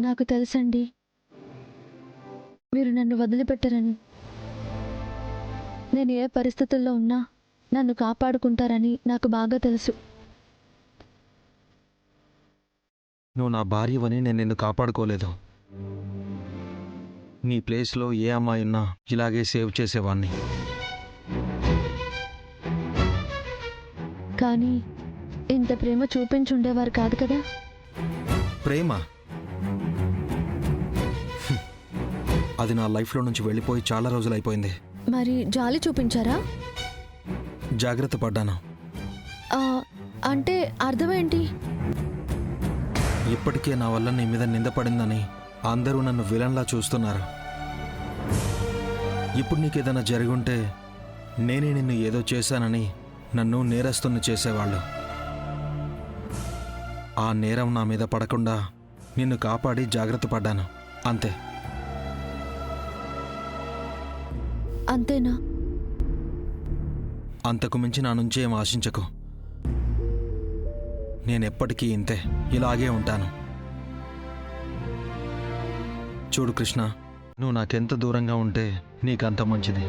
నాకు తెలుసండి మీరు నన్ను వదిలిపెట్టరని. నేను ఏ పరిస్థితుల్లో ఉన్నా నన్ను కాపాడుకుంటారని నాకు బాగా తెలుసు. నువ్వు నా భార్యవని నేను నిన్ను కాపాడుకోలేదు. నీ ప్లేస్లో ఏ అమ్మాయి ఉన్నా ఇలాగే సేవ్ చేసేవాణ్ణి. కానీ ఇంత ప్రేమ చూపించుండేవారు కాదు కదా. ప్రేమ అది నా లైఫ్లో నుంచి వెళ్ళిపోయి చాలా రోజులు అయిపోయింది. మరి జాలి చూపించారా? జాగ్రత్త పడ్డాను. అంటే అర్థమేంటి? ఇప్పటికే నా వల్ల నీ మీద నింద పడిందని అందరూ నన్ను విలన్లా చూస్తున్నారు. ఇప్పుడు నీకేదైనా జరిగుంటే నేనే నిన్ను ఏదో చేశానని నన్ను నేరస్తుని చేసేవాళ్ళు. ఆ నేరం నా మీద పడకుండా నిన్ను కాపాడి జాగ్రత్త పడ్డాను, అంతే. అంతేనా? అంతకు మించి నా నుంచి ఏం ఆశించకు. నేనెప్పటికీ ఇంతే, ఇలాగే ఉంటాను. చూడు కృష్ణ, నువ్వు నాకెంత దూరంగా ఉంటే నీకంత మంచిది.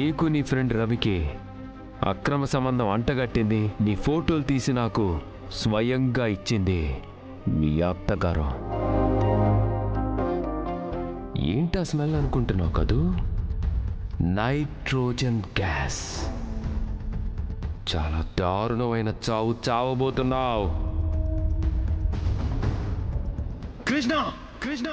నీకు నీ ఫ్రెండ్ రవికి అక్రమ సంబంధం అంటగట్టింది నీ ఫోటోలు తీసి నాకు స్వయంగా ఇచ్చింది మీ అత్తగారు. ఏంటా స్మెల్ అనుకుంటున్నావు కదూ? Nitrogen gas. చాలా దారుణమైన చావు చావబోతున్నావు. కృష్ణ కృష్ణ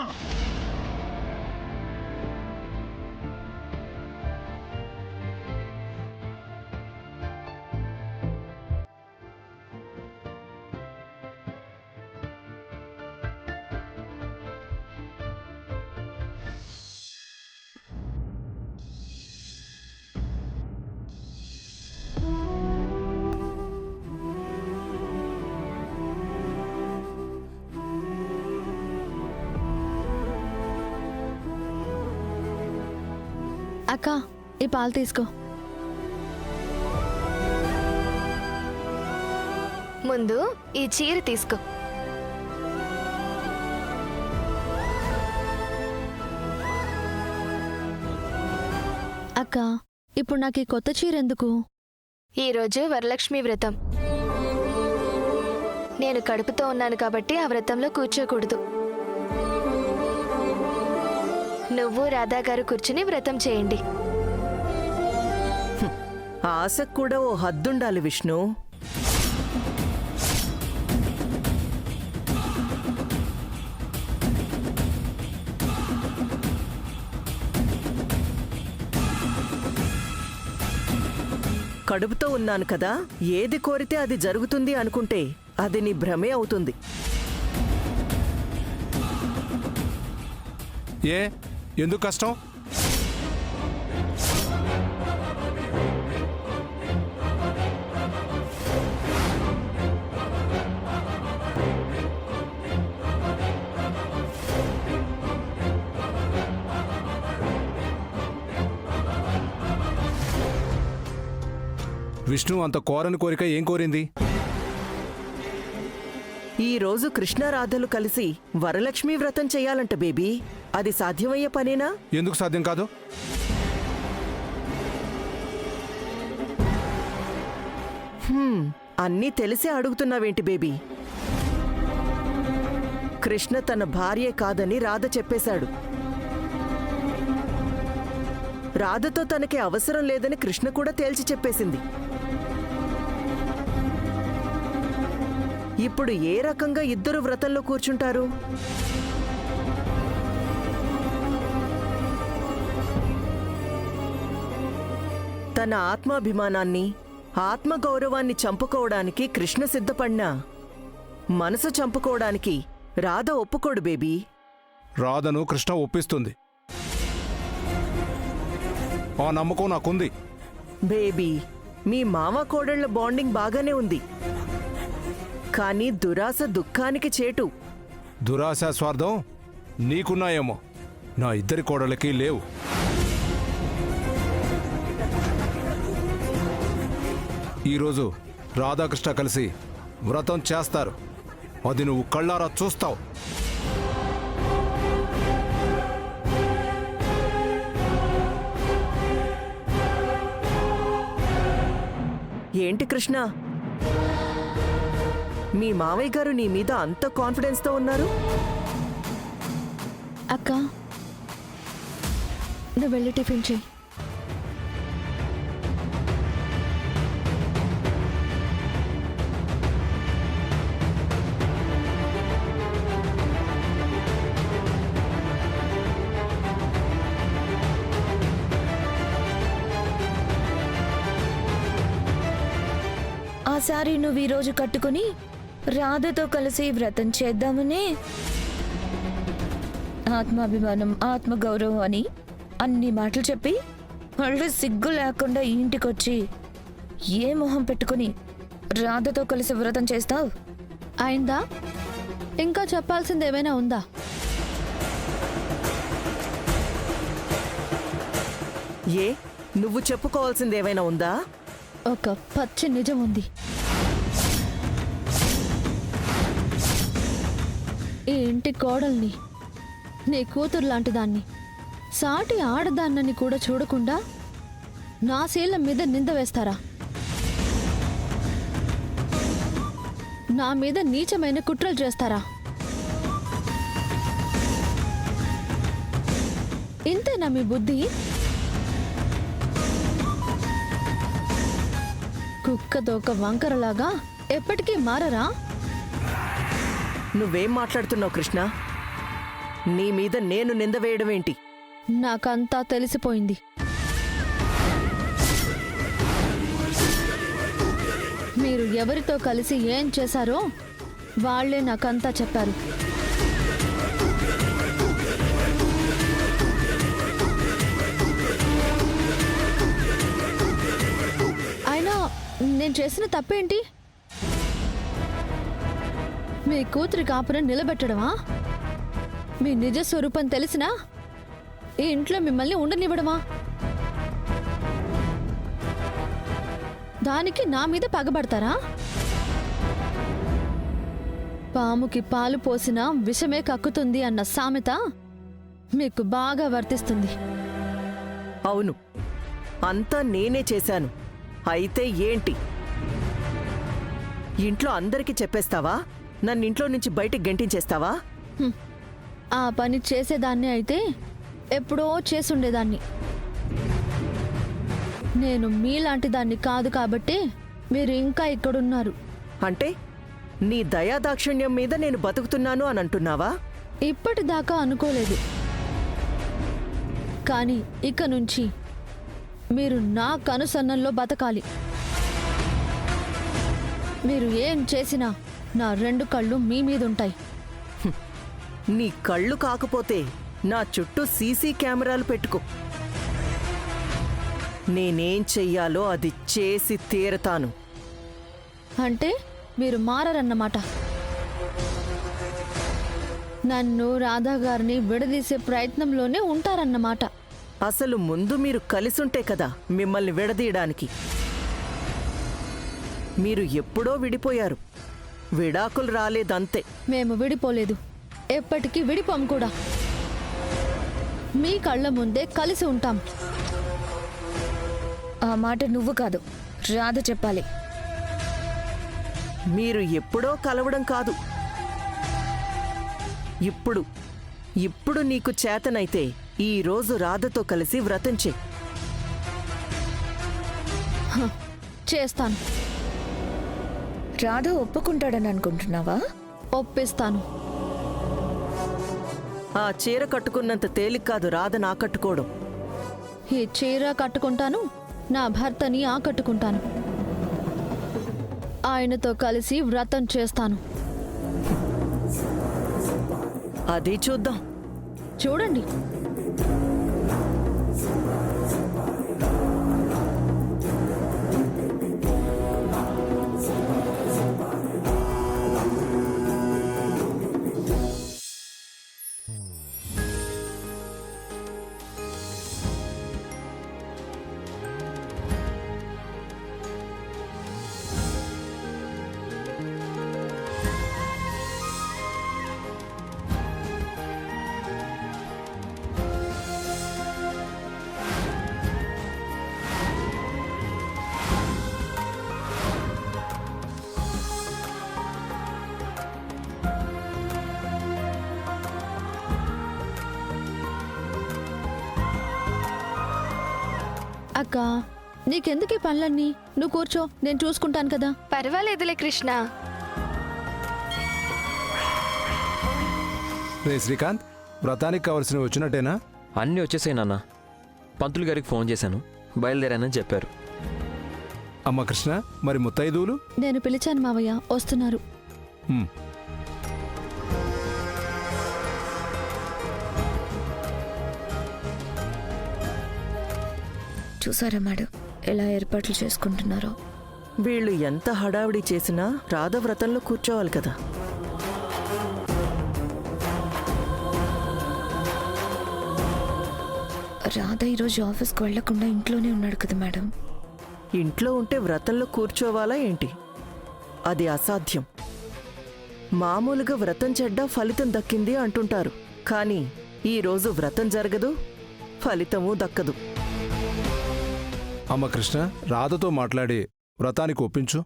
అక్క, ఈ పాలు తీసుకో. ముందు ఈ చీర తీసుకో. అక్క, ఇప్పుడు నాకు ఈ కొత్త చీర ఎందుకు? ఈరోజు వరలక్ష్మి వ్రతం. నేను కడుపుతో ఉన్నాను కాబట్టి ఆ వ్రతంలో కూర్చోకూడదు. నువ్వు రాధా గారు కూర్చుని వ్రతం చేయండి. ఆశకు కూడా ఓ హద్దుండాలి విష్ణు. కడుపుతో ఉన్నాను కదా, ఏది కోరితే అది జరుగుతుంది అనుకుంటే అది నీ భ్రమే అవుతుంది. ఎందుకు కష్టం? విష్ణు అంత కోరని కోరిక ఏం కోరింది? ఈ రోజు కృష్ణారాధలు కలిసి వరలక్ష్మి వ్రతం చెయ్యాలంట బేబీ. అది సాధ్యమయ్యే పనేనా? ఎందుకు సాధ్యం కాదు? అన్నీ తెలిసే అడుగుతున్నావేంటి బేబీ? కృష్ణ తన భార్యే కాదని రాధ చెప్పేశాడు. రాధతో తనకి అవసరం లేదని కృష్ణ కూడా తేల్చి చెప్పేసింది. ఇప్పుడు ఏ రకంగా ఇద్దరు వ్రతంలో కూర్చుంటారు? తన ఆత్మాభిమానాన్ని, ఆత్మగౌరవాన్ని చంపుకోవడానికి కృష్ణ సిద్ధపడినా మనసు చంపుకోవడానికి రాధ ఒప్పుకోడు బేబీ. రాధను కృష్ణ ఒప్పిస్తుంది. ఆ నమ్మకం నాకుంది. బేబీ, మీ మామ కోడళ్ల బాండింగ్ బాగానే ఉంది, కానీ దురాశ దుఃఖానికి చేటు. దురాశ స్వార్థం నీకున్నాయేమో, నా ఇద్దరి కోడళ్ళకి లేవు. ఈరోజు రాధాకృష్ణ కలిసి వ్రతం చేస్తారు. అది నువ్వు కళ్ళారా చూస్తావు. ఏంటి కృష్ణ, మీ మావయ్య గారు నీ మీద అంత కాన్ఫిడెన్స్తో ఉన్నారు? అక్క, నువ్వు వెళ్ళి టిఫిన్ చెయ్యి. ఆ సారీ నువ్వు ఈరోజు కట్టుకుని రాధతో కలిసి వ్రతం చేద్దామని ఆత్మాభిమానం, ఆత్మగౌరవం అని అన్ని మాటలు చెప్పి మళ్ళీ సిగ్గు లేకుండా ఇంటికొచ్చి ఏ మొహం పెట్టుకుని రాధతో కలిసి వ్రతం చేస్తావు? అయిందా? ఇంకా చెప్పాల్సింది ఏమైనా ఉందా? ఏ, నువ్వు చెప్పుకోవాల్సింది ఏమైనా ఉందా? ఒక పచ్చి నిజం ఉంది. ఈ ఇంటి కోడల్ని, నీ కూతురు లాంటి దాన్ని, సాటి ఆడదాన్నని కూడా చూడకుండా నా శీలం మీద నింద వేస్తారా? నా మీద నీచమైన కుట్రలు చేస్తారా? ఇంతేనా మీ బుద్ధి? కుక్కదోక వంకరలాగా ఎప్పటికీ మారరా? నువ్వేం మాట్లాడుతున్నావు కృష్ణ? నీ మీద నేను నింద వేయడమేంటి? నాకంతా తెలిసిపోయింది. మీరు ఎవరితో కలిసి ఏం చేశారో వాళ్లే నాకంతా చెప్పారు. అయినా నేను చేసిన తప్పేంటి? మీ కూతురి కాపురం నిలబెట్టడమా? మీ నిజ స్వరూపం తెలిసినా ఈ ఇంట్లో మిమ్మల్ని ఉండనివ్వడమా? దానికి నా మీద పగబడతారా? పాముకి పాలు పోసినా విషమే కక్కుతుంది అన్న సామెత మీకు బాగా వర్తిస్తుంది. అవును, అంతా నేనే చేశాను. అయితే ఏంటి? ఇంట్లో అందరికీ చెప్పేస్తావా? నన్నింట్లో నుంచి బయటికి గెంటించేస్తావా? ఆ పని చేసేదాన్ని అయితే ఎప్పుడో చేసుండేదాన్ని. నేను మీలాంటి దాన్ని కాదు కాబట్టి మీరు ఇంకా ఇక్కడున్నారు. అంటే నీ దయాదాక్షిణ్యం మీద నేను బతుకుతున్నాను అని అంటున్నావా? ఇప్పటిదాకా అనుకోలేదు, కానీ ఇక నుంచి మీరు నా కనుసన్నల్లో బతకాలి. మీరు ఏం చేసినా నా 2 కళ్ళు మీ మీదుంటాయి. నీ కళ్ళు కాకపోతే నా చుట్టూ సీసీ కెమెరాలు పెట్టుకో. నేనేం చెయ్యాలో అది చేసి తీరతాను. అంటే మీరు మారరన్నమాట. నన్ను రాధా గారిని విడదీసే ప్రయత్నంలోనే ఉంటారన్నమాట. అసలు ముందు మీరు కలిసుంటే కదా మిమ్మల్ని విడదీయడానికి. మీరు ఎప్పుడో విడిపోయారు. విడాకులు రాలేదంతే. మేము విడిపోలేదు, ఎప్పటికీ విడిపోం కూడా. మీ కళ్ళ ముందే కలిసి ఉంటాం. ఆ మాట నువ్వు కాదు, రాధ చెప్పాలి. మీరు ఎప్పుడో కలవడం కాదు, ఇప్పుడు నీకు చేతనైతే ఈ రోజు రాధతో కలిసి వ్రతం చెయ్యి. చేస్తాను. రాధ ఒప్పుకుంటాడని అనుకుంటున్నావా? ఒప్పిస్తాను. ఆ చీర కట్టుకున్నంత తేలిక కాదు రాధను ఆకట్టుకోవడం. ఈ చీర కట్టుకుంటాను, నా భర్తని ఆకట్టుకుంటాను. ఆయనతో కలిసి వ్రతం చేస్తాను. అది చూద్దాం. చూడండి. అక్క, నీకెందుకు ఈ పనులన్నీ? నువ్వు కూర్చో, నేను చూసుకుంటాను కదా. పర్వాలేదులే కృష్ణ. రే శ్రీకాంత్, వ్రతానికి కావలసినవి వచ్చినట్టేనా? అన్నీ వచ్చేసాయి నాన్న. పంతులు గారికి ఫోన్ చేశాను, బయలుదేరానని చెప్పారు. అమ్మ కృష్ణ, మరి ముత్తైదువులు? నేను పిలిచాను మావయ్య, వస్తున్నారు. హ్మ్. చూసారా మేడం ఎలా ఏర్పాట్లు చేసుకుంటున్నారో? వీళ్ళు ఎంత హడావిడి చేసినా రాధ వ్రతంలో కూర్చోవాలి కదా. రాధ ఈరోజు ఆఫీస్కి వెళ్లకుండా ఇంట్లోనే ఉన్నాడు కదా మేడం. ఇంట్లో ఉంటే వ్రతంలో కూర్చోవాలా ఏంటి? అది అసాధ్యం. మామూలుగా వ్రతం చెడ్డ ఫలితం దక్కింది అంటుంటారు, కానీ ఈరోజు వ్రతం జరగదు, ఫలితము దక్కదు. అమ్మ కృష్ణ, రాధతో మాట్లాడి వ్రతానికి ఒప్పించు.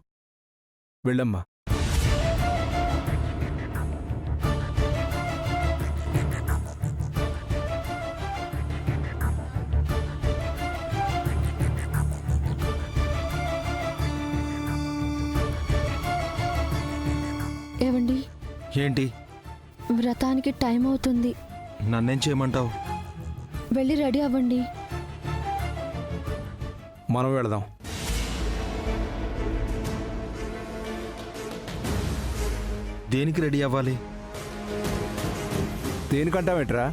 వెళ్ళమ్మా. ఏవండి, ఏంటి? వ్రతానికి టైం అవుతుంది. నన్నేం చేయమంటావు? వెళ్ళి రెడీ అవ్వండి. మనం వెళదాం. దేనికి రెడీ అవ్వాలి? దేనికంటావేంట్రా?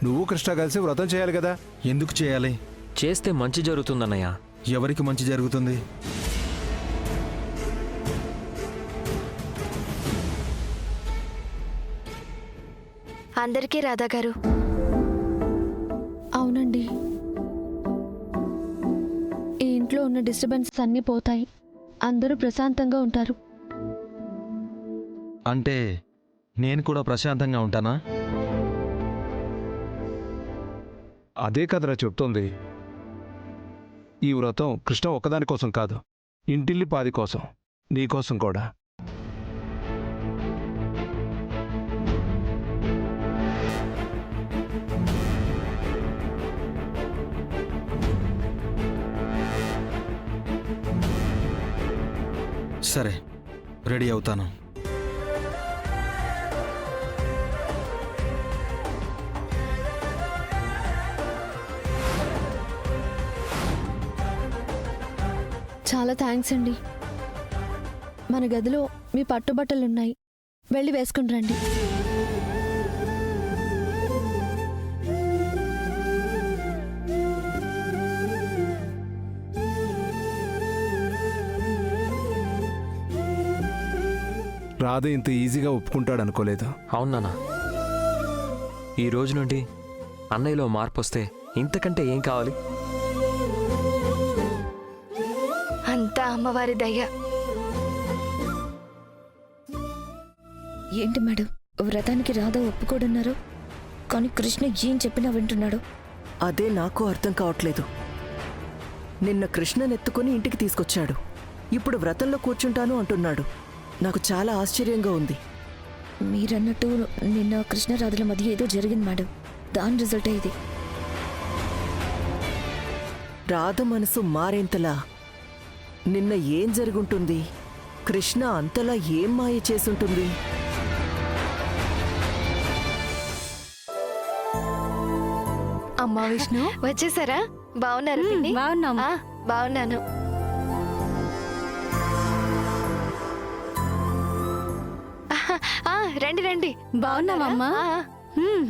నువ్వు కృష్ణ కలిసి వ్రతం చేయాలి కదా. ఎందుకు చేయాలి? చేస్తే మంచి జరుగుతుందన్నయ్య. ఎవరికి మంచి జరుగుతుంది? అందరికీ రాధా గారు. అవునండి, ఈ ఇంట్లో ఉన్న డిస్టర్బెన్సెస్ అన్నీ పోతాయి. అందరూ ప్రశాంతంగా ఉంటారు. అంటే నేను కూడా ప్రశాంతంగా ఉంటానా? అదే కదరా చెప్తోంది. ఈ వ్రతం కృష్ణ ఒక్కదాని కోసం కాదు, ఇంటిల్లి పాది కోసం, నీకోసం కూడా. సరే, రెడీ అవుతాను. చాలా థ్యాంక్స్ అండి. మన గదిలో మీ పట్టుబట్టలున్నాయి, వెళ్ళి వేసుకుని రండి. రాధ ఇంత ఈజీగా ఒప్పుకుంటాడు అనుకోలేదు. అవును నాన్న. ఈ రోజు నుండి అన్నయ్యలో మార్పు వస్తే ఇంతకంటే ఏం కావాలి? అంతా అమ్మవారి దయ. ఏంటి మేడం, వ్రతానికి రాధ ఒప్పుకోడున్నారు, కానీ కృష్ణ ఏం చెప్పినా వింటున్నాడు. అదే నాకు అర్థం కావట్లేదు. నిన్న కృష్ణనెత్తుకుని ఇంటికి తీసుకొచ్చాడు, ఇప్పుడు వ్రతంలో కూర్చుంటాను అంటున్నాడు. నాకు చాలా ఆశ్చర్యంగా ఉంది. మీరన్నట్టు నిన్న కృష్ణ రాధల మధ్య ఏదో జరిగింది మేడం, దాని రిజల్టే ఇది. రాధ మనసు మారేంతలా నిన్న ఏం జరుగుంటుంది? కృష్ణ అంతలా ఏం మాయ చేసుంటుంది? అమ్మా విష్ణు వచ్చేసారా? బాగున్నారు పిన్ని? బాగున్నాను. రండి రండి. బాగున్నావమ్మా?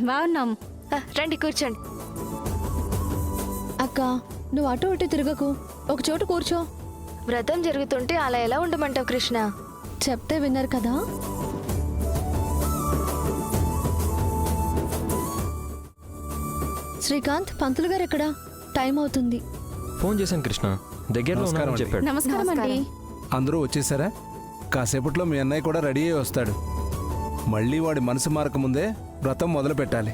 బాగున్నాం. రండి కూర్చోండి. అక్క, నువ్వు అటు ఇటు తిరగకు, ఒక చోట కూర్చో. వ్రతం జరుగుతుంటే అలా ఎలా ఉండమంటావు కృష్ణ? చెప్తే విన్నారు కదా. శ్రీకాంత్, పంతులు గారు ఎక్కడా? టైం అవుతుంది. ఫోన్ చేశాను కృష్ణ, దగ్గరలో నమస్కారం ఉన్నానని అండి. చెప్పాడు. నమస్కారం అండి. అందరూ వచ్చేసారా? కాసేపట్లో మీ అన్నయ్య కూడా రెడీ అయి వస్తాడు. మళ్ళీ వాడి మనసు మారకముందే వ్రతం మొదలు పెట్టాలి.